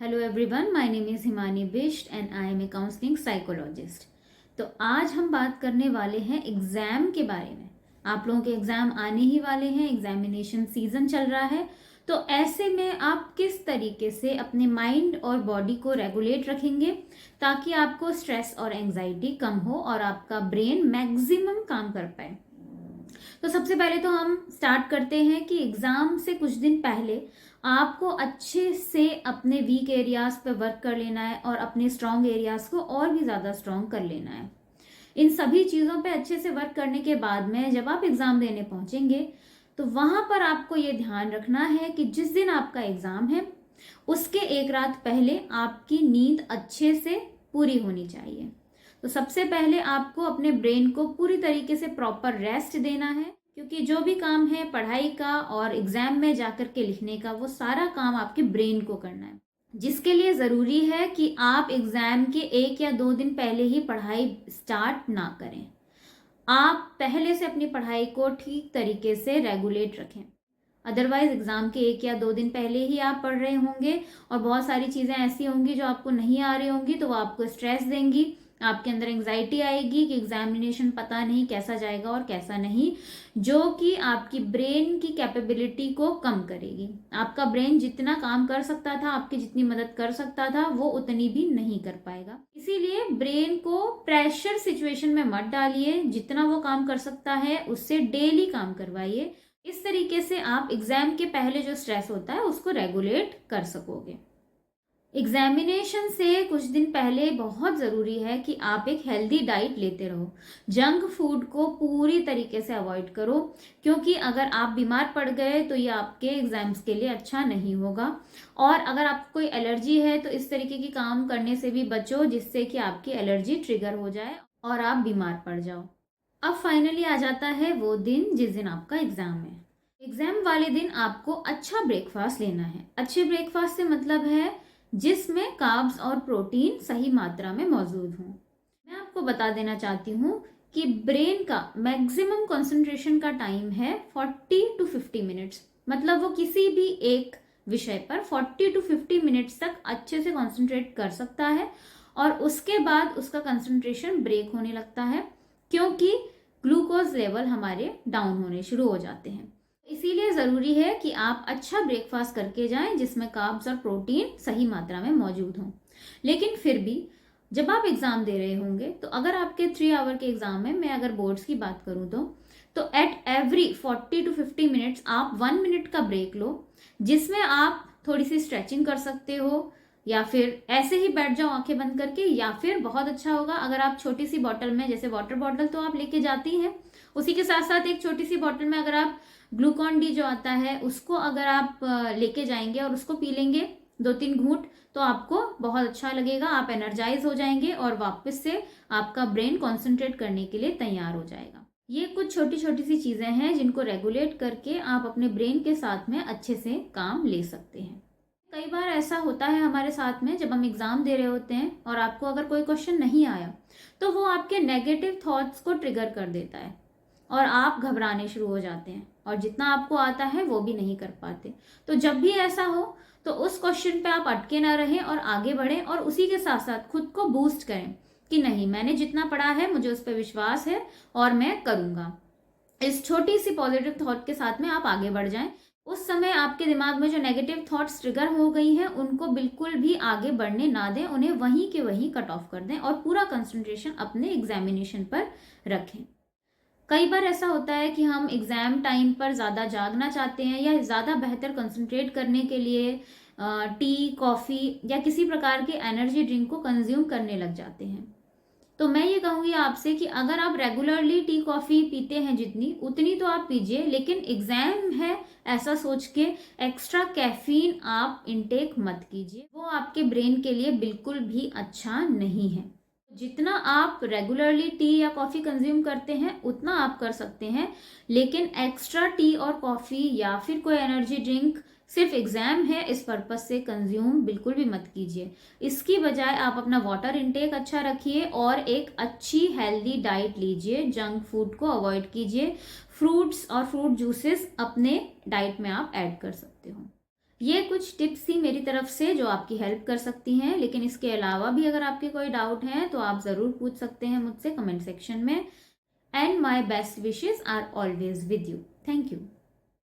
Hello everyone, my name is Himani Bisht and I am a counselling psychologist. तो आज हम बात करने वाले हैं एग्ज़ाम के बारे में। आप लोगों के एग्ज़ाम आने ही वाले हैं, एग्जामिनेशन सीज़न चल रहा है। तो ऐसे में आप किस तरीके से अपने माइंड और बॉडी को रेगुलेट रखेंगे ताकि आपको स्ट्रेस और एंजाइटी कम हो और आपका ब्रेन मैक्सिमम काम कर पाए। तो सबसे पहले तो हम स्टार्ट करते हैं कि एग्ज़ाम से कुछ दिन पहले आपको अच्छे से अपने वीक एरियाज पे वर्क कर लेना है और अपने स्ट्रॉन्ग एरियाज को और भी ज़्यादा स्ट्रॉन्ग कर लेना है। इन सभी चीज़ों पे अच्छे से वर्क करने के बाद में जब आप एग्ज़ाम देने पहुंचेंगे तो वहां पर आपको ये ध्यान रखना है कि जिस दिन आपका एग्ज़ाम है उसके एक रात पहले आपकी नींद अच्छे से पूरी होनी चाहिए। तो सबसे पहले आपको अपने ब्रेन को पूरी तरीके से प्रॉपर रेस्ट देना है, क्योंकि जो भी काम है पढ़ाई का और एग्जाम में जाकर के लिखने का, वो सारा काम आपके ब्रेन को करना है, जिसके लिए ज़रूरी है कि आप एग्ज़ाम के 1 या 2 दिन पहले ही पढ़ाई स्टार्ट ना करें। आप पहले से अपनी पढ़ाई को ठीक तरीके से रेगुलेट रखें। अदरवाइज एग्ज़ाम के 1 या 2 दिन पहले ही आप पढ़ रहे होंगे और बहुत सारी चीज़ें ऐसी होंगी जो आपको नहीं आ रही होंगी, तो वो आपको स्ट्रेस देंगी, आपके अंदर एंग्जाइटी आएगी कि एग्जामिनेशन पता नहीं कैसा जाएगा और कैसा नहीं, जो कि आपकी ब्रेन की कैपेबिलिटी को कम करेगी। आपका ब्रेन जितना काम कर सकता था, आपकी जितनी मदद कर सकता था, वो उतनी भी नहीं कर पाएगा। इसीलिए ब्रेन को प्रेशर सिचुएशन में मत डालिए, जितना वो काम कर सकता है उससे डेली काम करवाइए। इस तरीके से आप एग्जाम के पहले जो स्ट्रेस होता है उसको रेगुलेट कर सकोगे। एग्जामिनेशन से कुछ दिन पहले बहुत ज़रूरी है कि आप एक हेल्दी डाइट लेते रहो। जंक फूड को पूरी तरीके से अवॉइड करो, क्योंकि अगर आप बीमार पड़ गए तो ये आपके एग्जाम्स के लिए अच्छा नहीं होगा। और अगर आपको कोई एलर्जी है तो इस तरीके की काम करने से भी बचो जिससे कि आपकी एलर्जी ट्रिगर हो जाए और आप बीमार पड़ जाओ। अब फाइनली आ जाता है वो दिन जिस दिन आपका एग्जाम है। एग्जाम वाले दिन आपको अच्छा ब्रेकफास्ट लेना है। अच्छे ब्रेकफास्ट से मतलब है जिसमें कार्ब्स और प्रोटीन सही मात्रा में मौजूद हों। मैं आपको बता देना चाहती हूँ कि ब्रेन का मैक्सिमम कंसंट्रेशन का टाइम है 40 to 50 मिनट्स। मतलब वो किसी भी एक विषय पर 40 to 50 मिनट्स तक अच्छे से कंसंट्रेट कर सकता है और उसके बाद उसका कंसंट्रेशन ब्रेक होने लगता है, क्योंकि ग्लूकोज लेवल हमारे डाउन होने शुरू हो जाते हैं। इसीलिए ज़रूरी है कि आप अच्छा ब्रेकफास्ट करके जाएं जिसमें कार्ब्स और प्रोटीन सही मात्रा में मौजूद हों। लेकिन फिर भी जब आप एग्ज़ाम दे रहे होंगे तो अगर आपके 3 आवर के एग्ज़ाम है, मैं अगर बोर्ड्स की बात करूं तो एट एवरी 40 to 50 मिनट्स आप 1 मिनट का ब्रेक लो, जिसमें आप थोड़ी सी स्ट्रेचिंग कर सकते हो या फिर ऐसे ही बैठ जाओ आंखें बंद करके, या फिर बहुत अच्छा होगा अगर आप छोटी सी बॉटल में, जैसे वाटर बॉटल तो आप लेके जाती हैं, उसी के साथ साथ एक छोटी सी बॉटल में अगर आप ग्लूकॉन डी जो आता है उसको अगर आप लेके जाएंगे और उसको पी लेंगे 2-3 घूंट, तो आपको बहुत अच्छा लगेगा। आप एनर्जाइज हो जाएंगे और वापस से आपका ब्रेन कॉन्सेंट्रेट करने के लिए तैयार हो जाएगा। ये कुछ छोटी छोटी सी चीज़ें हैं जिनको रेगुलेट करके आप अपने ब्रेन के साथ में अच्छे से काम ले सकते हैं। कई बार ऐसा होता है हमारे साथ में, जब हम एग्ज़ाम दे रहे होते हैं और आपको अगर कोई क्वेश्चन नहीं आया तो वो आपके नेगेटिव थॉट्स को ट्रिगर कर देता है और आप घबराने शुरू हो जाते हैं और जितना आपको आता है वो भी नहीं कर पाते। तो जब भी ऐसा हो तो उस क्वेश्चन पे आप अटके ना रहें और आगे बढ़ें और उसी के साथ साथ खुद को बूस्ट करें कि नहीं, मैंने जितना पढ़ा है मुझे उस पर विश्वास है और मैं करूँगा। इस छोटी सी पॉजिटिव थॉट के साथ में आप आगे बढ़ जाएं। उस समय आपके दिमाग में जो नेगेटिव थॉट्स ट्रिगर हो गई हैं उनको बिल्कुल भी आगे बढ़ने ना दें, उन्हें वहीं के वहीं कट ऑफ कर दें और पूरा कंसंट्रेशन अपने एग्जामिनेशन पर रखें। कई बार ऐसा होता है कि हम एग्ज़ाम टाइम पर ज़्यादा जागना चाहते हैं या ज़्यादा बेहतर कंसंट्रेट करने के लिए टी, कॉफ़ी या किसी प्रकार के एनर्जी ड्रिंक को कंज्यूम करने लग जाते हैं। तो मैं ये कहूँगी आपसे कि अगर आप रेगुलरली टी, कॉफ़ी पीते हैं जितनी उतनी तो आप पीजिए, लेकिन एग्ज़ाम है ऐसा सोच के एक्स्ट्रा कैफीन आप इनटेक मत कीजिए, वो आपके ब्रेन के लिए बिल्कुल भी अच्छा नहीं है। जितना आप रेगुलरली टी या कॉफ़ी कंज्यूम करते हैं उतना आप कर सकते हैं, लेकिन एक्स्ट्रा टी और कॉफ़ी या फिर कोई एनर्जी ड्रिंक सिर्फ एग्जाम है इस पर्पज से कंज्यूम बिल्कुल भी मत कीजिए। इसकी बजाय आप अपना वाटर इनटेक अच्छा रखिए और एक अच्छी हेल्दी डाइट लीजिए। जंक फूड को अवॉइड कीजिए। फ्रूट्स और फ्रूट जूसेस अपने डाइट में आप ऐड कर सकते हो। ये कुछ टिप्स थी मेरी तरफ से जो आपकी हेल्प कर सकती हैं, लेकिन इसके अलावा भी अगर आपके कोई डाउट है तो आप ज़रूर पूछ सकते हैं मुझसे कमेंट सेक्शन में। And my best wishes are always with you. Thank you.